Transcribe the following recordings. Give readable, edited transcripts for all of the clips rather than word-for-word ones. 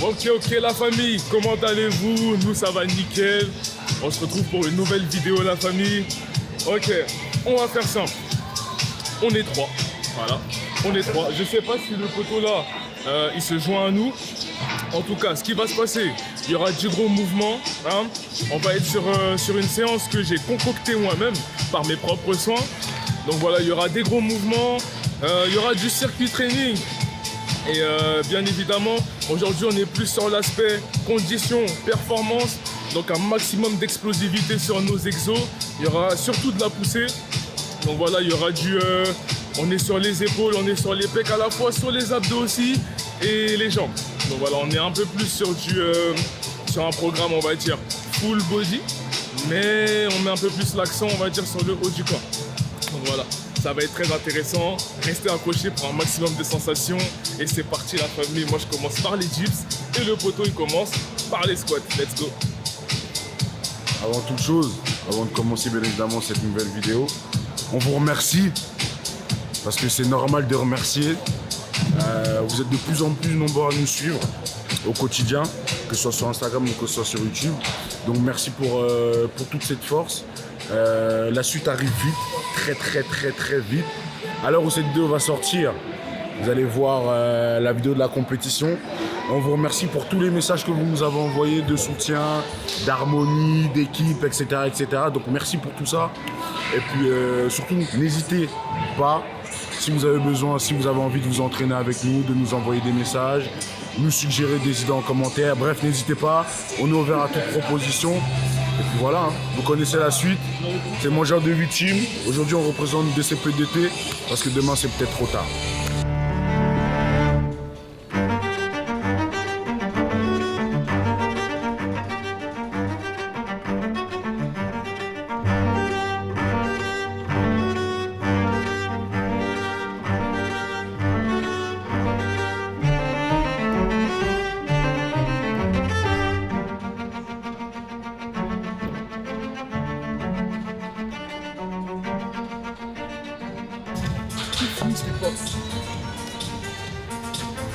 Ok la famille, comment allez-vous? Nous ça va nickel. On se retrouve pour une nouvelle vidéo la famille. Ok, on va faire simple. On est trois, voilà. On est trois. Je sais pas si le poteau là, il se joint à nous. En tout cas, ce qui va se passer, il y aura du gros mouvement. Hein. On va être sur une séance que j'ai concoctée moi-même par mes propres soins. Donc voilà, il y aura des gros mouvements. Il y aura du circuit training. Et bien évidemment, aujourd'hui, on est plus sur l'aspect condition, performance. Donc un maximum d'explosivité sur nos exos. Il y aura surtout de la poussée. Donc voilà, il y aura on est sur les épaules, on est sur les pecs à la fois, sur les abdos aussi et les jambes. Donc voilà, on est un peu plus sur un programme, on va dire, full body. Mais on met un peu plus l'accent, on va dire, sur le haut du corps. Donc voilà, ça va être très intéressant. Restez accrochés pour un maximum de sensations. Et c'est parti la famille. Moi je commence par les dips et le poteau il commence par les squats. Let's go. Avant toute chose, avant de commencer bien évidemment cette nouvelle vidéo, on vous remercie parce que c'est normal de remercier. Vous êtes de plus en plus nombreux à nous suivre au quotidien, que ce soit sur Instagram ou que ce soit sur YouTube. Donc merci pour toute cette force. La suite arrive vite, très vite. À l'heure où cette vidéo va sortir, vous allez voir la vidéo de la compétition. On vous remercie pour tous les messages que vous nous avez envoyés de soutien, d'harmonie, d'équipe, etc., etc. Donc merci pour tout ça. Et puis surtout, n'hésitez pas, si vous avez besoin, si vous avez envie de vous entraîner avec nous, de nous envoyer des messages, nous suggérer des idées en commentaire. Bref, n'hésitez pas, on est ouvert à toute proposition. Et puis voilà, hein, vous connaissez la suite. C'est Mangeur de 8 team. Aujourd'hui, on représente DCPDT parce que demain, c'est peut-être trop tard.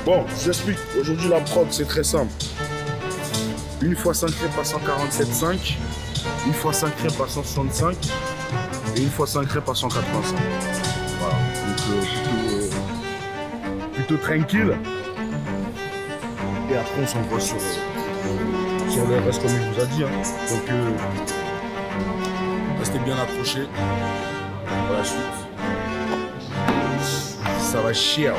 Bon, je vous explique. Aujourd'hui, la prod, c'est très simple. Une fois 5 reps à 147,5, une fois 5 reps à 165 et une fois 5 reps à 185. Voilà. Donc, plutôt tranquille. Et après, on s'envoie sur le reste comme il vous a dit. Hein. Donc, restez bien accrochés. Pour la suite, ça va chier.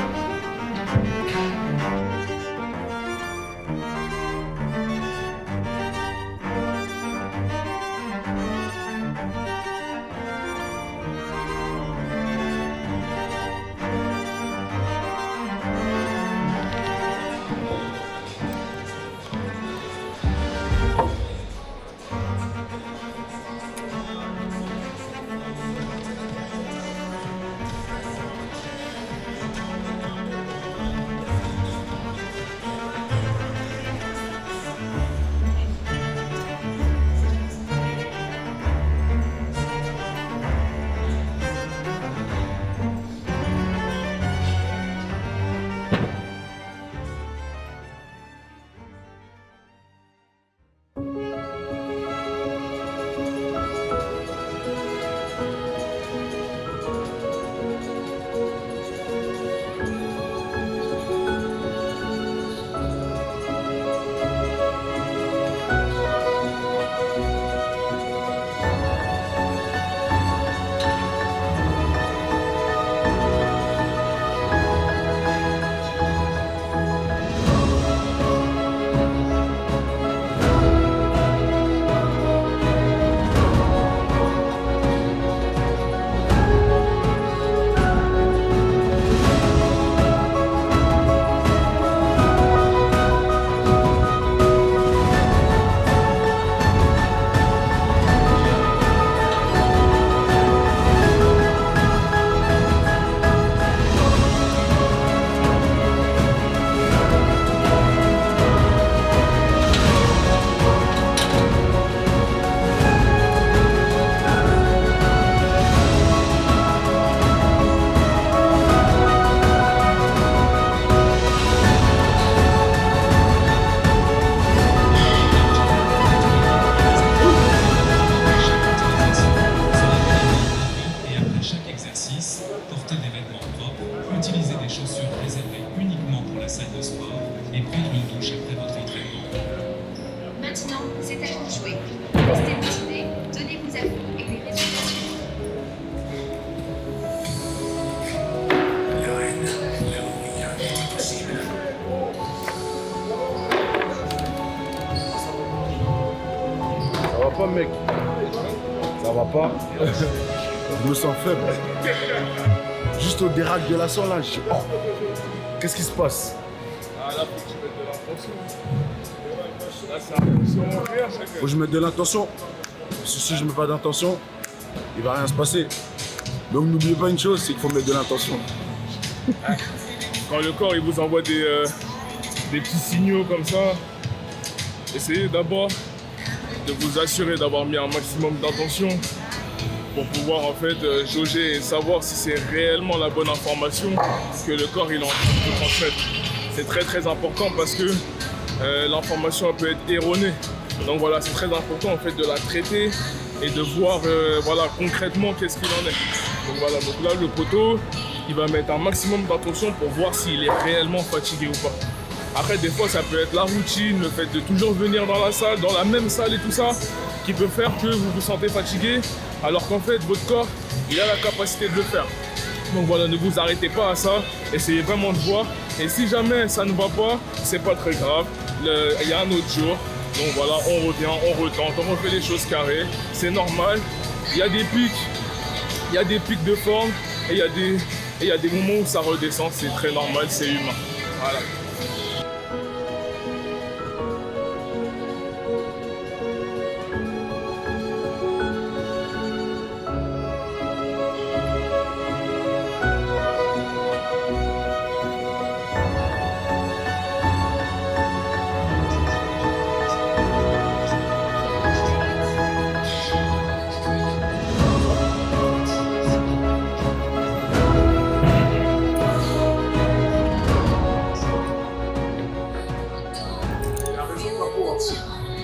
et prendre une douche après votre entraînement. Maintenant, c'est à vous de jouer. Restez motivé, donnez-vous à fond et les résultats suivront. Ça va pas, mec? Ça va pas? Je me sens faible. Juste au dérac de la salle, là, je dis, oh, qu'est-ce qui se passe? Ah là, faut que tu mettes de l'intention. Là, c'est attention, rien, Faut que je mette de l'intention. Parce que si je mets pas d'intention, il va rien se passer. Donc n'oubliez pas une chose, c'est qu'il faut mettre de l'intention. Quand le corps il vous envoie des petits signaux comme ça, essayez d'abord de vous assurer d'avoir mis un maximum d'intention pour pouvoir en fait jauger et savoir si c'est réellement la bonne information que le corps il est en train de vous transmettre. C'est très très important parce que l'information elle peut être erronée. Donc voilà, c'est très important en fait de la traiter et de voir voilà, concrètement qu'est-ce qu'il en est. Donc voilà, donc là le poteau, il va mettre un maximum d'attention pour voir s'il est réellement fatigué ou pas. Après des fois ça peut être la routine, le fait de toujours venir dans la salle, dans la même salle et tout ça, qui peut faire que vous vous sentez fatigué, alors qu'en fait votre corps, il a la capacité de le faire. Donc voilà, ne vous arrêtez pas à ça, essayez vraiment de voir. Et si jamais ça ne va pas, c'est pas très grave, il y a un autre jour. Donc voilà, on revient, on retente, on refait les choses carrées, c'est normal. Il y a des pics de forme et il y a des moments où ça redescend, c'est très normal, c'est humain. Voilà.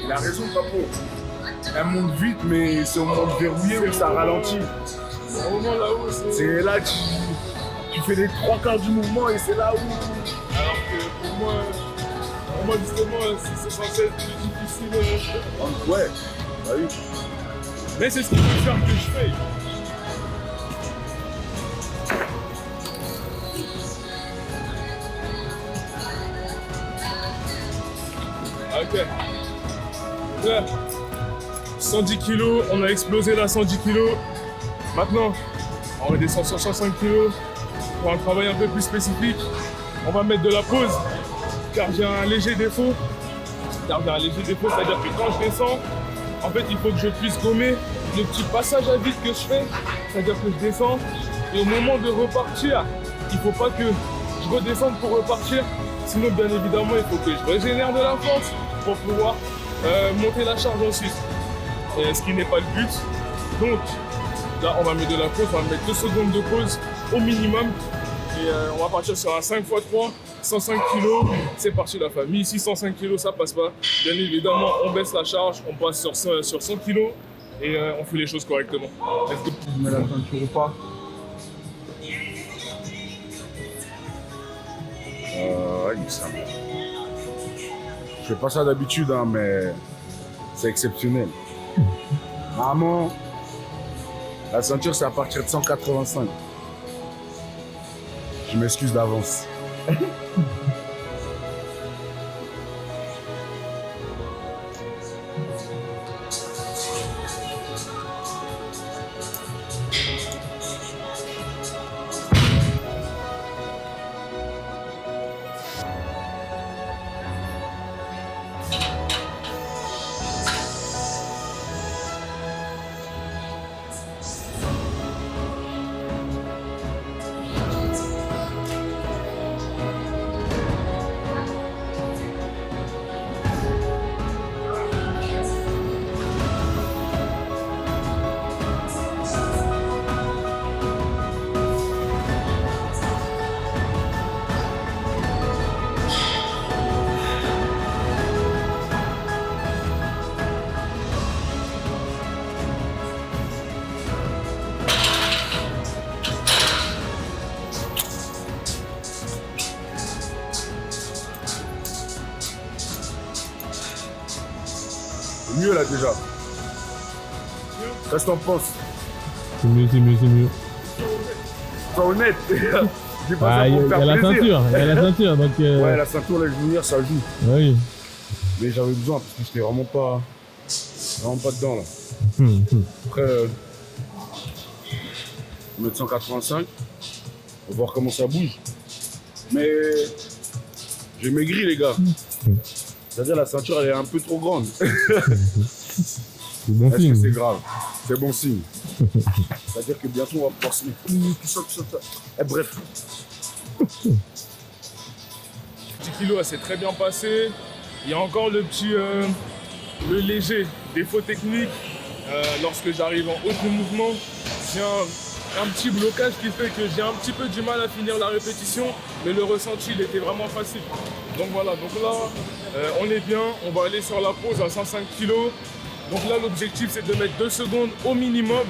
Il a raison, Papo. Elle monte vite, mais c'est au moment de verrouiller où ça ralentit. Au moment là-haut, C'est là que tu fais les trois quarts du mouvement et c'est là où... alors que pour moi justement, c'est censé être plus difficile. Ouais, bah oui. Mais c'est ce qui peut faire que je fais. Ok. Là, 110 kg, on a explosé là 110 kg. Maintenant, on redescend sur 105 kg pour un travail un peu plus spécifique. On va mettre de la pause car j'ai un léger défaut. C'est-à-dire que quand je descends, en fait, il faut que je puisse gommer le petit passage à vide que je fais. C'est-à-dire que je descends et au moment de repartir, il ne faut pas que je redescende pour repartir. Sinon, bien évidemment, il faut que je régénère de la force pour pouvoir monter la charge ensuite. Et ce qui n'est pas le but. Donc, là, on va mettre de la pause, on va mettre 2 secondes de pause au minimum. Et on va partir sur un 5 x 3, 105 kg. C'est parti la famille. Ici, 105 kg, ça passe pas. Bien évidemment, on baisse la charge, on passe sur 100 kg et on fait les choses correctement. Let's go. Je mets la ceinture ou pas? Il me semble. Je fais pas ça d'habitude, hein, mais c'est exceptionnel. Maman, la ceinture, c'est à partir de 185. Je m'excuse d'avance. Mieux là déjà. Qu'est-ce que t'en penses? C'est mieux, c'est mieux, c'est mieux. Sois honnête. Dis pas Ah, ça il y, pour a faire la plaisir. ceinture, il y a la ceinture, donc... Ouais, la ceinture, la junior, ça joue. Oui. Mais j'avais besoin parce que j'étais vraiment pas dedans là. Après, 1m185, on va voir comment ça bouge. Mais j'ai maigri les gars. C'est-à-dire la ceinture elle est un peu trop grande. C'est bon Est-ce que signe. c'est grave? C'est bon signe. C'est-à-dire que bientôt on va pouvoir se mettre tout ça. Et bref. 10 kilos, elle s'est très bien passée. Il y a encore le léger défaut technique. Lorsque j'arrive en haut de mouvement, j'ai un petit blocage qui fait que j'ai un petit peu du mal à finir la répétition, mais le ressenti il était vraiment facile. Donc voilà, donc là on est bien, on va aller sur la pause à 105 kg. Donc là l'objectif c'est de mettre 2 secondes au minimum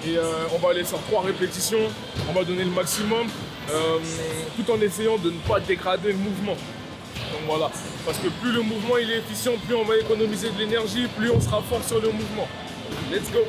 et on va aller sur 3 répétitions, on va donner le maximum tout en essayant de ne pas dégrader le mouvement. Donc voilà, parce que plus le mouvement il est efficient, plus on va économiser de l'énergie, plus on sera fort sur le mouvement. Let's go!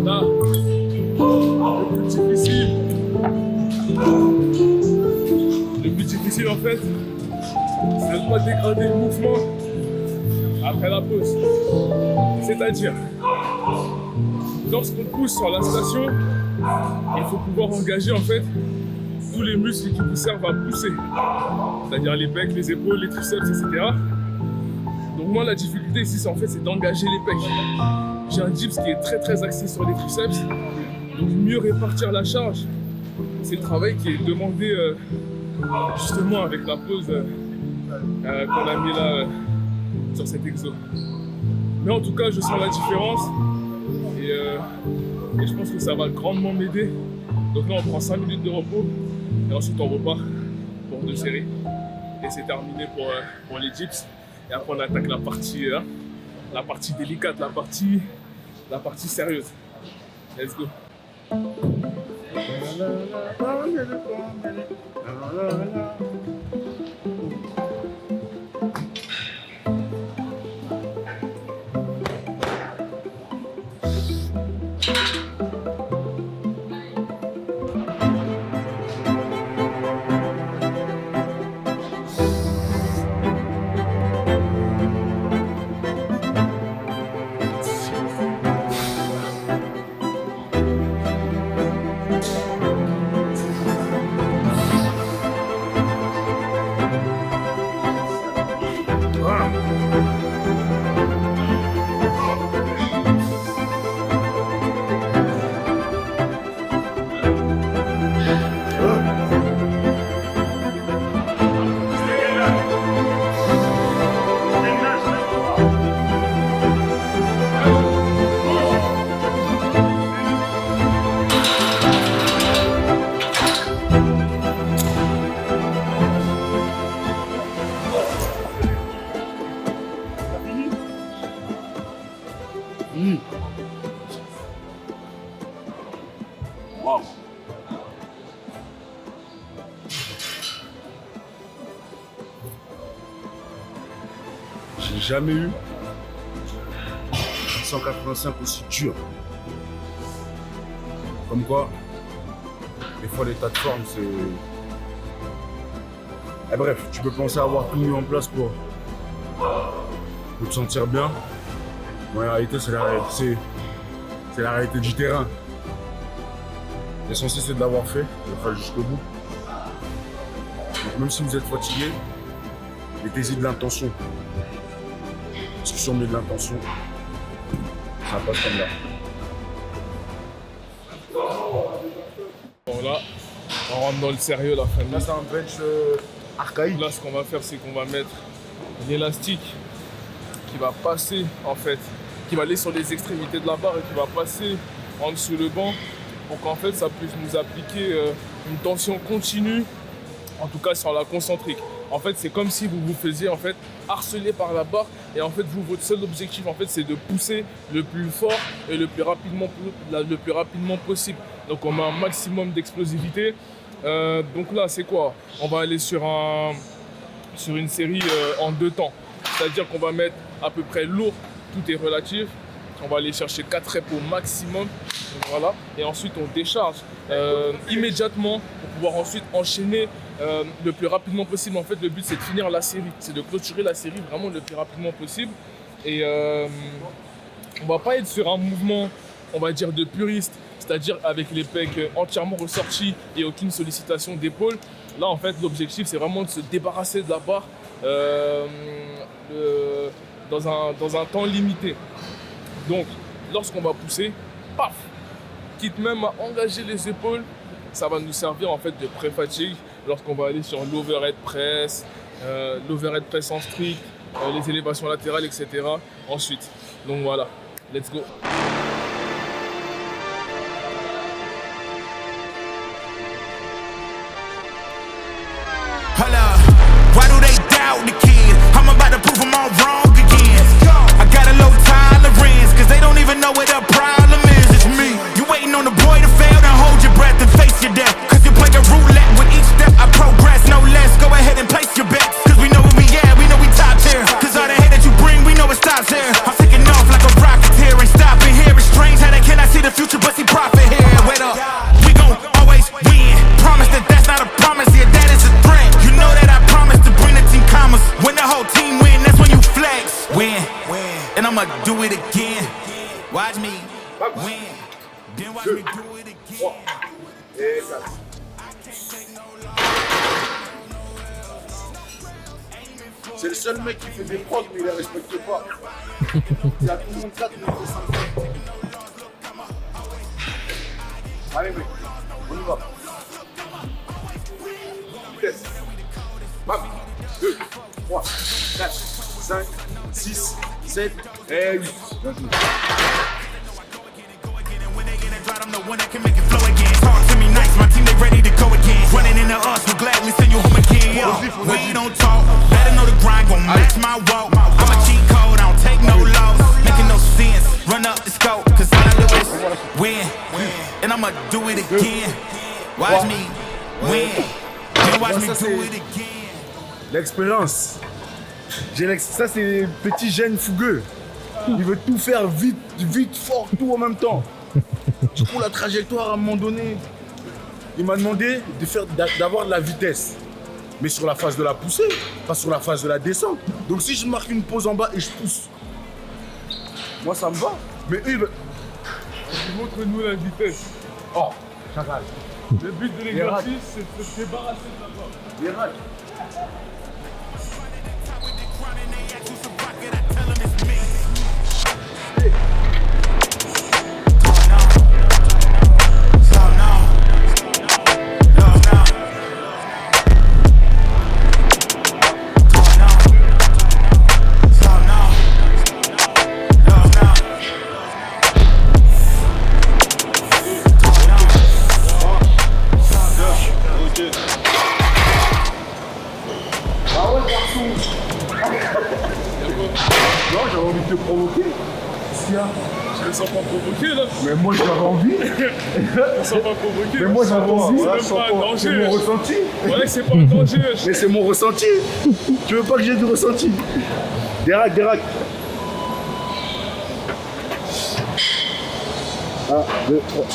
Là, le plus difficile. Le plus difficile en fait, c'est de ne pas dégrader le mouvement après la pause. C'est-à-dire, lorsqu'on pousse sur la station, il faut pouvoir engager en fait tous les muscles qui vous servent à pousser. C'est-à-dire les pecs, les épaules, les triceps, etc. Donc moi la difficulté ici c'est d'engager les pecs. J'ai un dips qui est très axé sur les triceps, donc mieux répartir la charge. C'est le travail qui est demandé justement avec la pause qu'on a mis là sur cet exo. Mais en tout cas, je sens la différence et je pense que ça va grandement m'aider. Donc là, on prend 5 minutes de repos et ensuite on repart pour 2 séries. Et c'est terminé pour les dips. Et après, on attaque la partie délicate, la partie sérieuse. Let's go. Waouh. J'ai jamais eu 185 aussi dur. Comme quoi, des fois l'état de forme c'est... Et bref, tu peux penser avoir tout mis en place pour te sentir bien. Mais en réalité, c'est C'est la réalité du terrain. L'essentiel c'est de l'avoir fait, de le faire jusqu'au bout. Donc même si vous êtes fatigué, mettez-y de l'intention. Parce que si on met de l'intention, ça passe comme là. Bon là, on rentre dans le sérieux la famille. Là c'est un bench archaïque. Là ce qu'on va faire c'est qu'on va mettre l'élastique qui va passer en fait, qui va aller sur les extrémités de la barre et qui va passer en dessous le banc pour qu'en fait ça puisse nous appliquer une tension continue, en tout cas sur la concentrique. En fait c'est comme si vous vous faisiez en fait harceler par la barre et en fait vous votre seul objectif en fait c'est de pousser le plus fort et le plus rapidement possible. Donc on met un maximum d'explosivité. Donc là c'est quoi? On va aller sur une série en 2 temps. C'est-à-dire qu'on va mettre à peu près lourd, tout est relatif. On va aller chercher 4 reps au maximum. Donc voilà. Et ensuite on décharge immédiatement pour pouvoir ensuite enchaîner le plus rapidement possible. En fait le but c'est de finir la série, c'est de clôturer la série vraiment le plus rapidement possible. Et on va pas être sur un mouvement, on va dire de puriste, c'est-à-dire avec les pecs entièrement ressortis et aucune sollicitation d'épaule. Là en fait l'objectif c'est vraiment de se débarrasser de la barre dans un temps limité. Donc lorsqu'on va pousser, paf, quitte même à engager les épaules, ça va nous servir en fait de pré-fatigue lorsqu'on va aller sur l'overhead press en strict, les élévations latérales, etc. ensuite. Donc voilà, let's go. Why do they doubt the kid? I'm about to prove them all wrong again. I got a low tolerance, cause they don't even know what the problem is. It's me. You waiting on the boy to fail, then hold your breath and face your death. Cause you play a roulette with each step I progress, no less. Go ahead and place your bets, cause we know where we at, we know we top tier. Cause all the hate that you bring, we know it stops here. I'm taking off like a rocketeer, ain't stopping here. It's strange how they cannot see the future but see profit here. Wait up, we gon' always win. Promise that that's not a promise, yeah, that is a threat. You know that I promise to bring the team commas. When the whole team win, that's when you flex. Win, and I'ma do it again. Watch me win, then watch me do it again. Et ça. C'est le seul mec qui fait des prods mais il les respecte pas. Il y a tout le monde 4, il fait 5. Allez mec, on y va. Vitesse. Bam. 2, 3, 4, 5, 6, 7 et 8. I'm the one that can make it flow again. Talk to me nice, my team they ready to go again. Running into us, we'll gladly send you home again. We don't talk, better know the grind gon' match my walk. I'm a cheat code, I don't take no loss. Making no sense, run up the scope, cause all I do is win. And I'ma do it again. Watch me win, then watch me do it again. L'expérience. Ça c'est le petit gène fougueux. Il veut tout faire vite, fort, tout en même temps. Du coup la trajectoire à un moment donné, il m'a demandé d'avoir de la vitesse. Mais sur la phase de la poussée, pas sur la phase de la descente. Donc si je marque une pause en bas et je pousse, moi ça me va. Mais eux, Montre-nous la vitesse. oh, chacal. Le but de l'exercice c'est de se débarrasser de la barre. Les racks. Non, j'avais envie de te provoquer. Je me sens pas provoqué là. Mais moi j'avais envie. Je me sens pas provoqué. Mais moi j'avais envie. C'est même pas un danger. C'est mon ressenti. Ouais, c'est pas un danger. Mais c'est mon ressenti. Tu veux pas que j'ai du ressenti? Des racks, des racks. 1, 2, 3.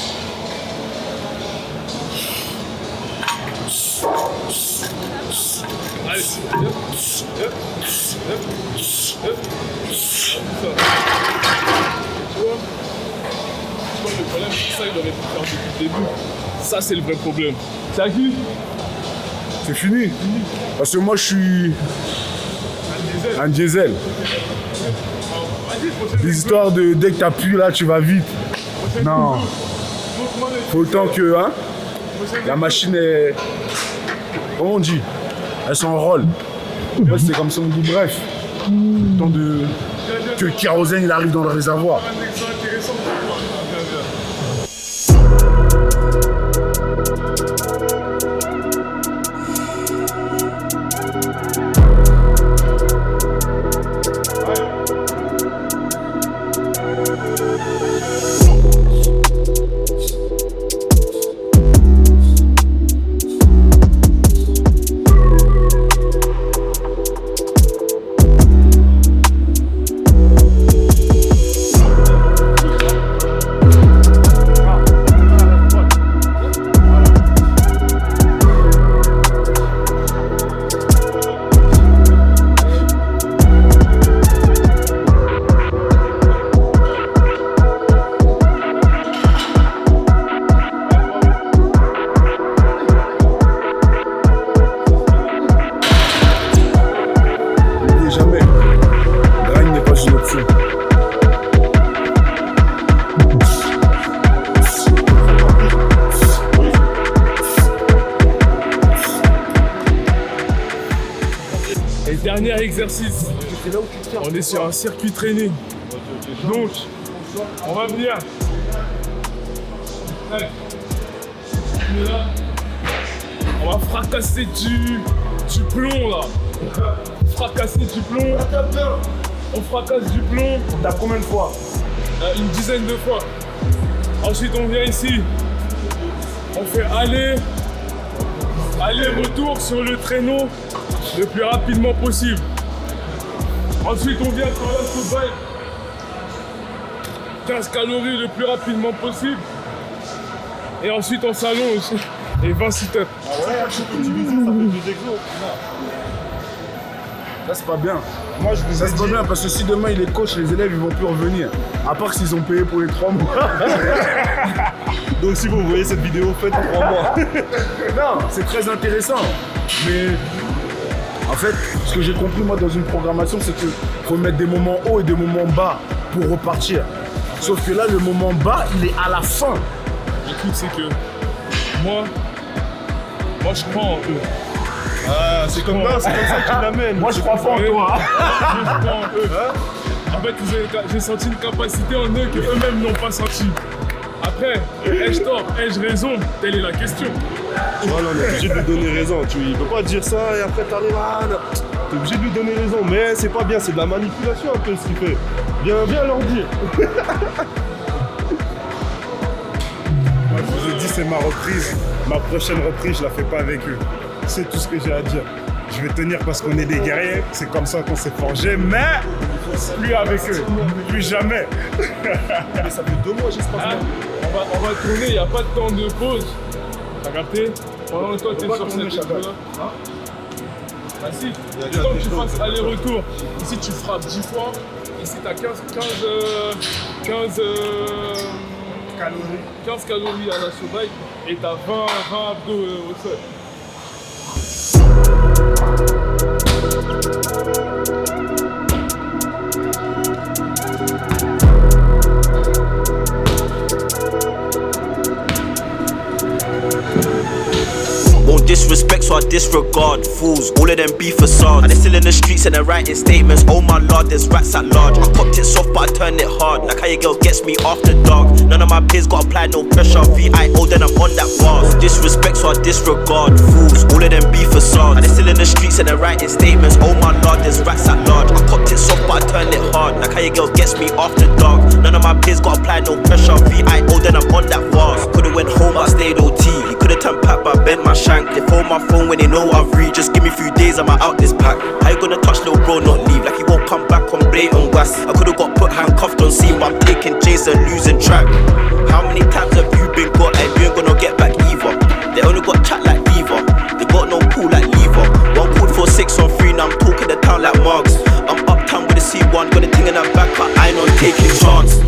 Allez. Tu vois? il aurait pu faire depuis le début. Ça, c'est le vrai problème. C'est à qui? C'est fini. Parce que moi, je suis un diesel. L'histoire de dès que t'appuies là, tu vas vite. Non. Faut autant que hein, la machine est. Comment on dit? Elle s'enrôle. Ouais, c'est comme ça on dit, bref. Le temps que le kérosène il arrive dans le réservoir. Dernier exercice. On est sur un circuit training. Donc, on va venir. On va fracasser du plomb là. Fracasser du plomb. On fracasse du plomb. On tape combien de fois? Une dizaine de fois. Ensuite, on vient ici. On fait aller-retour sur le traîneau le plus rapidement possible. Ensuite, on vient sur la soubelle. 15 calories le plus rapidement possible. Et ensuite, on s'allonge. Et 20 sit-ups. Ah ouais, tu peux utiliser, ça fait 2 exos. Ça, c'est pas bien. Moi, je vous Ça, ai c'est dit... pas bien parce que si demain il est coach, les élèves ils vont plus revenir. À part s'ils ont payé pour les 3 mois. Donc si vous voyez cette vidéo, faites 3 mois. Non, c'est très intéressant. Mais en fait, ce que j'ai compris moi dans une programmation, c'est qu'il faut mettre des moments hauts et des moments bas pour repartir. Sauf que là, le moment bas, il est à la fin. Le truc, c'est que moi, je crois en eux. Ah, c'est comme ça que tu l'amènes. Moi, je crois pas en toi. Je crois en eux. En fait, j'ai senti une capacité en eux qu'eux-mêmes n'ont pas senti. Après, ai-je tort, ai-je raison? Telle est la question. Non, on est obligé de lui donner raison. Il peut pas dire ça et après t'arrives à... T'es obligé de lui donner raison, mais c'est pas bien, c'est de la manipulation un peu ce qu'il fait. Viens leur dire. Moi, je vous ai dit, c'est ma reprise. Ma prochaine reprise, je la fais pas avec eux. C'est tout ce que j'ai à dire. Je vais tenir parce qu'on est des guerriers, c'est comme ça qu'on s'est forgé, mais plus avec eux, plus jamais. Mais ça fait 2 mois, j'espère. Hein? On va tourner, il n'y a pas de temps de pause. T'as capté? Pendant que toi t'es sur cette équipe-là. Hein? Bah si, le temps que tu fasses aller-retour. Ici tu frappes 10 fois. Ici t'as 15 calories à la sauvaille et t'as 20 abdos au sol. Won't disrespect, so I disregard fools. All of them be facades. And they're still in the streets and they're writing statements. Oh my lord, there's rats at large. I popped it soft, but I turned it hard. Like how your girl gets me after dark. None of my peers got apply no pressure. VIO, then I'm on that bar. Disrespect, so I disregard fools. All of them be facades. And they're still in the streets and they're writing statements. Oh my lord, there's rats at large. I popped it soft, but I turned it hard. Like how your girl gets me after dark. None of my peers got apply no pressure. VIO, then I'm on that bar. Could've went home, but I stayed OT. He could've turned pack, but I bent my shank. They phone my phone when they know I've read. Just give me a few days, I'm out this pack. How you gonna touch little bro, not leave? Like he won't come back on blatant gas. I could've got put handcuffed on scene, but I'm taking chase and losing track. How many times have you been caught and you ain't gonna get back either? They only got chat like Diva. They got no pool like Lever. One called for 6 on 3, now I'm talking the town like Marks. I'm uptown with a C1, got a thing in that back, but I ain't on taking chance.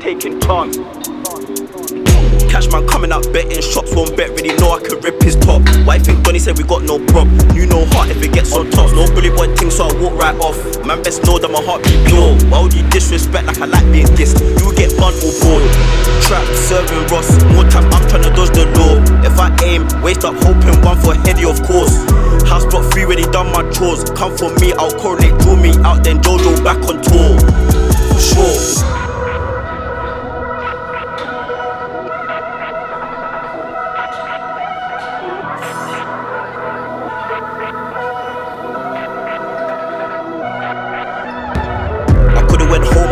taking chance. Cash man coming out betting shots, won't bet, really know I can rip his top. Why think Donny said we got no prop? You know heart if it gets on tops. No bully boy thing, so I walk right off. Man best know that my heart be pure. Why would you disrespect like I like being dissed? You get bun or bored. Trap, serving Ross, more time I'm tryna dodge the law. If I aim, waste up hoping one for heady of course. House block 3 when he done my chores. Come for me, I'll correlate, draw me out, then Jojo back on tour. For sure.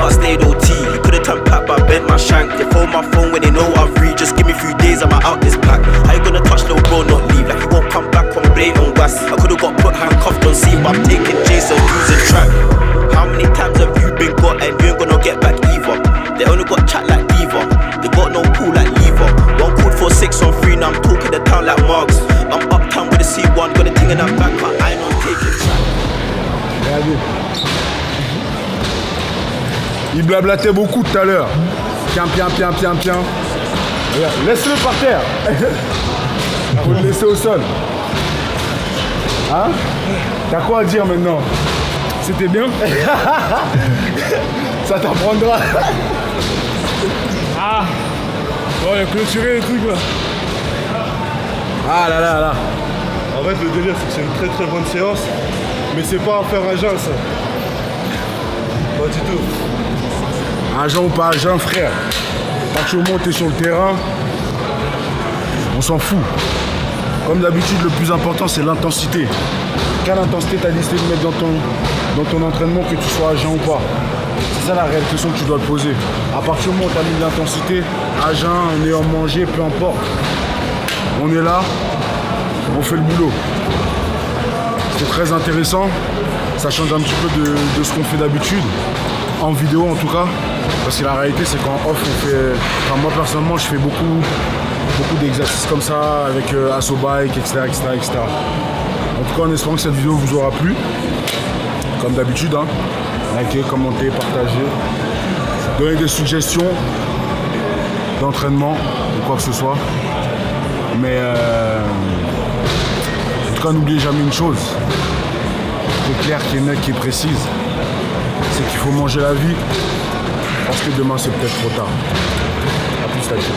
I stayed OT, you could've turned pack but I bent my shank. They phone my phone when they know I've read. Just give me a few days, I'm out this pack. How you gonna touch little bro, not leave? Like he won't come back on blade on gas. I could've got put handcuffed on scene, but I'm taking Jason, losing track. How many times have you been got and you ain't gonna get back either? They only got chat like Diva, they got no pool like Lever. One called for 6 on 3, now I'm talking the town like Marks. I'm uptown with a C1, got a thing in that back, but I ain't on taking track. Il blablatait beaucoup tout à l'heure. Pian. Regarde, laisse-le par terre. Faut le laisser au sol. Hein? T'as quoi à dire maintenant? C'était bien. Ça t'apprendra. Ah, on a clôturé les trucs là. Ah là. En fait, le délire, c'est que c'est une très très bonne séance, mais c'est pas à faire à jeun, ça. Pas du tout. Agent ou pas agent, frère. À partir du moment où t'es sur le terrain, on s'en fout. Comme d'habitude, le plus important, c'est l'intensité. Quelle intensité t'as décidé de mettre dans ton entraînement, que tu sois agent ou pas? C'est ça la réelle question que tu dois te poser. À partir du moment où t'as mis de l'intensité, agent, en ayant mangé, peu importe. On est là, on fait le boulot. C'est très intéressant. Ça change un petit peu de ce qu'on fait d'habitude. En vidéo en tout cas, parce que la réalité c'est qu'en off on fait, enfin moi personnellement je fais beaucoup d'exercices comme ça avec Asso Bike, etc. En tout cas en espérant que cette vidéo vous aura plu, comme d'habitude, hein. Likez, commentez, partagez, donnez des suggestions d'entraînement ou quoi que ce soit, mais en tout cas n'oubliez jamais une chose, qui est claire, qui est nette, qui est précise. C'est qu'il faut manger la vie, parce que demain c'est peut-être trop tard. A plus, là-dessus.